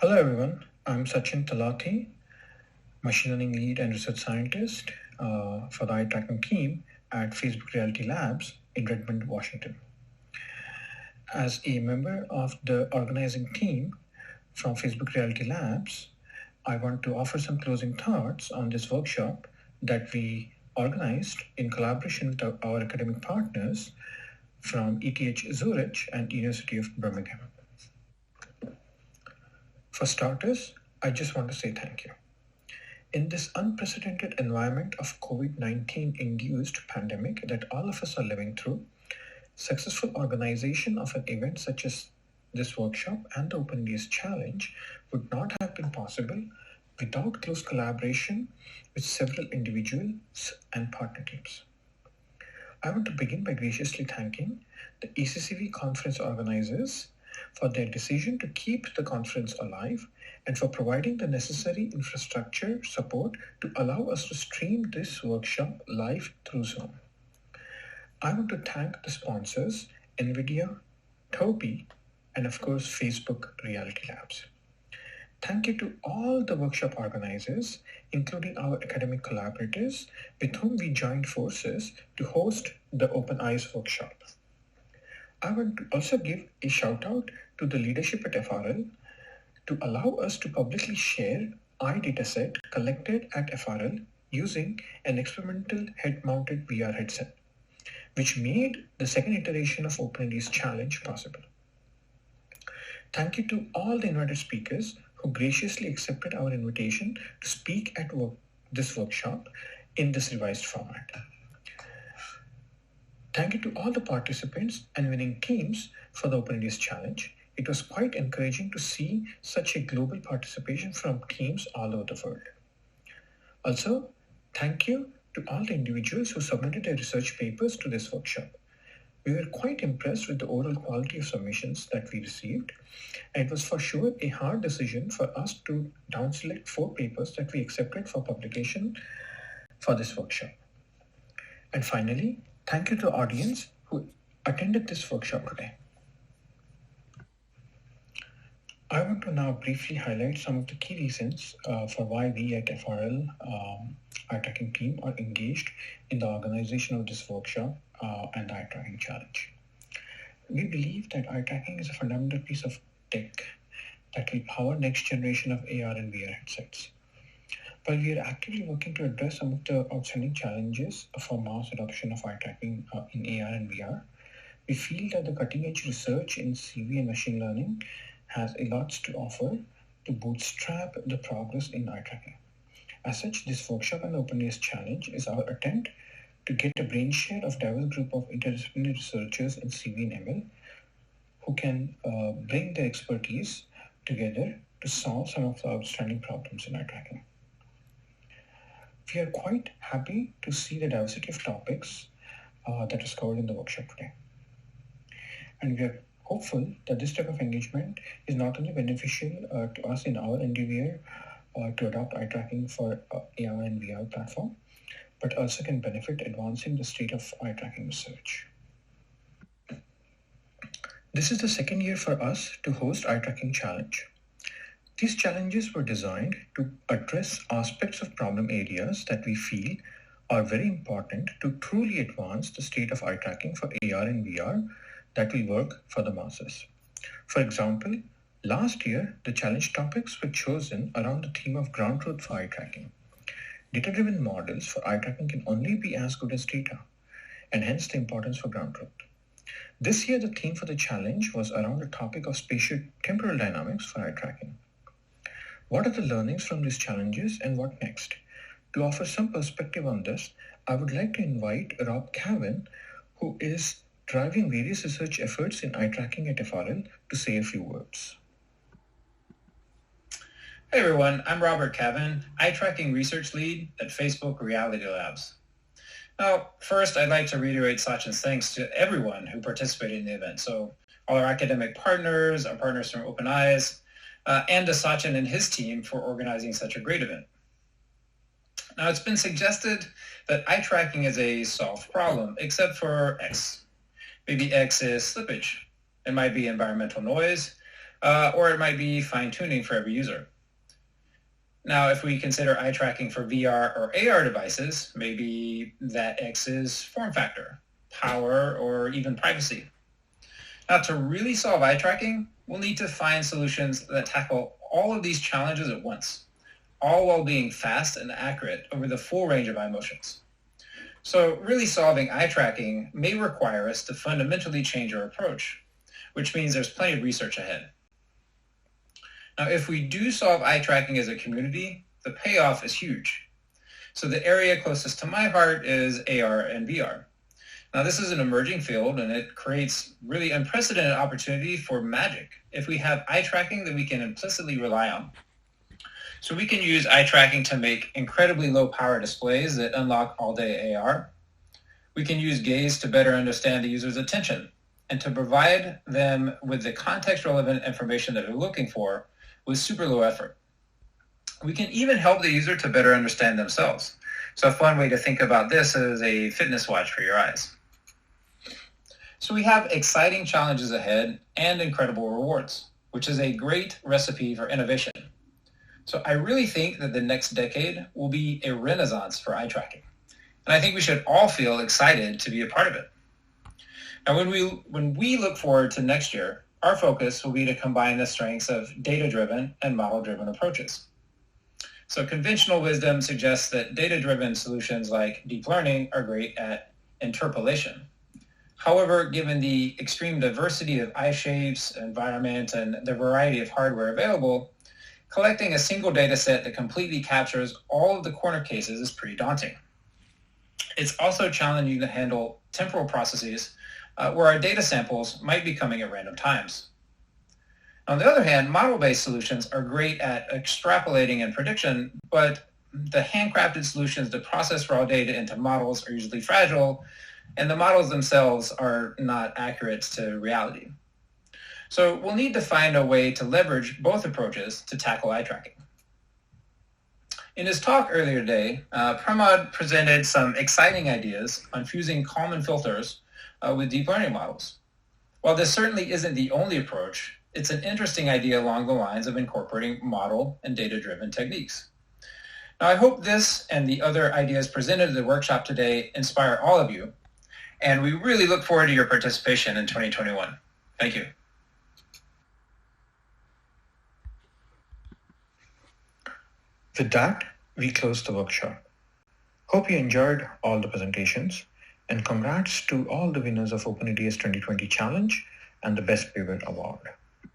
Hello everyone, I'm Sachin Talathi, machine learning lead and research scientist for the eye tracking team at Facebook Reality Labs in Redmond, Washington. As a member of the organizing team from Facebook Reality Labs, I want to offer some closing thoughts on this workshop that we organized in collaboration with our academic partners from ETH Zurich and University of Birmingham. For starters, I just want to say thank you. In this unprecedented environment of COVID-19 induced pandemic that all of us are living through, successful organization of an event such as this workshop and the OpenEyes challenge would not have been possible without close collaboration with several individuals and partner teams. I want to begin by graciously thanking the ECCV conference organizers for their decision to keep the conference alive and for providing the necessary infrastructure support to allow us to stream this workshop live through Zoom. I want to thank the sponsors, NVIDIA, Toby, and of course, Facebook Reality Labs. Thank you to all the workshop organizers, including our academic collaborators with whom we joined forces to host the OpenEyes workshop. I want to also give a shout out to the leadership at FRL to allow us to publicly share eye dataset collected at FRL using an experimental head-mounted VR headset, which made the second iteration of OpenEyes challenge possible. Thank you to all the invited speakers who graciously accepted our invitation to speak at this workshop in this revised format. Thank you to all the participants and winning teams for the OpenEyes challenge. It was quite encouraging to see such a global participation from teams all over the world. Also, thank you to all the individuals who submitted their research papers to this workshop. We were quite impressed with the overall quality of submissions that we received, and it was for sure a hard decision for us to down-select 4 papers that we accepted for publication for this workshop. And finally, thank you to the audience who attended this workshop today. I want to now briefly highlight some of the key reasons for why we at FRL, our tracking team, are engaged in the organization of this workshop and the eye tracking challenge. We believe that eye tracking is a fundamental piece of tech that will power next generation of AR and VR headsets. While we are actively working to address some of the outstanding challenges for mass adoption of eye tracking in AR and VR, we feel that the cutting-edge research in CV and machine learning has a lot to offer to bootstrap the progress in eye tracking. As such, this workshop and OpenEyes challenge is our attempt to get a brain share of diverse group of interdisciplinary researchers in CV and ML who can bring their expertise together to solve some of the outstanding problems in eye tracking. We are quite happy to see the diversity of topics that is covered in the workshop today. And we are hopeful that this type of engagement is not only beneficial to us in our endeavor to adopt eye tracking for AR and VR platform, but also can benefit advancing the state of eye tracking research. This is the second year for us to host eye tracking challenge. These challenges were designed to address aspects of problem areas that we feel are very important to truly advance the state of eye tracking for AR and VR that will work for the masses. For example, last year, the challenge topics were chosen around the theme of ground truth for eye tracking. Data-driven models for eye tracking can only be as good as data, and hence the importance for ground truth. This year, the theme for the challenge was around the topic of spatial temporal dynamics for eye tracking. What are the learnings from these challenges and what next? To offer some perspective on this, I would like to invite Cavin, who is driving various research efforts in eye tracking at FRL, to say a few words. Hey everyone, I'm Cavin, eye tracking research lead at Facebook Reality Labs. Now, first I'd like to reiterate Sachin's thanks to everyone who participated in the event. So all our academic partners, our partners from OpenEyes, and to Sachin and his team for organizing such a great event. Now, it's been suggested that eye tracking is a solved problem, except for X. Maybe X is slippage. It might be environmental noise, or it might be fine-tuning for every user. Now, if we consider eye tracking for VR or AR devices, maybe that X is form factor, power, or even privacy. Now, to really solve eye tracking, we'll need to find solutions that tackle all of these challenges at once, all while being fast and accurate over the full range of eye motions. So really solving eye tracking may require us to fundamentally change our approach, which means there's plenty of research ahead. Now, if we do solve eye tracking as a community, the payoff is huge. So the area closest to my heart is AR and VR. Now, this is an emerging field, and it creates really unprecedented opportunity for magic if we have eye tracking that we can implicitly rely on. So we can use eye tracking to make incredibly low power displays that unlock all-day AR. We can use gaze to better understand the user's attention and to provide them with the context-relevant information that they're looking for with super low effort. We can even help the user to better understand themselves. So a fun way to think about this is a fitness watch for your eyes. So we have exciting challenges ahead and incredible rewards, which is a great recipe for innovation. So I really think that the next decade will be a renaissance for eye tracking. And I think we should all feel excited to be a part of it. Now, when we look forward to next year, our focus will be to combine the strengths of data-driven and model-driven approaches. So conventional wisdom suggests that data-driven solutions like deep learning are great at interpolation. However, given the extreme diversity of eye shapes, environment, and the variety of hardware available, collecting a single data set that completely captures all of the corner cases is pretty daunting. It's also challenging to handle temporal processes where our data samples might be coming at random times. On the other hand, model-based solutions are great at extrapolating and prediction, but the handcrafted solutions that process raw data into models are usually fragile, and the models themselves are not accurate to reality. So we'll need to find a way to leverage both approaches to tackle eye tracking. In his talk earlier today, Pramod presented some exciting ideas on fusing Kalman filters with deep learning models. While this certainly isn't the only approach, it's an interesting idea along the lines of incorporating model and data-driven techniques. Now, I hope this and the other ideas presented at the workshop today inspire all of you, and we really look forward to your participation in 2021. Thank you. With that, we close the workshop. Hope you enjoyed all the presentations, and congrats to all the winners of OpenEyes 2020 Challenge and the Best Pivot Award.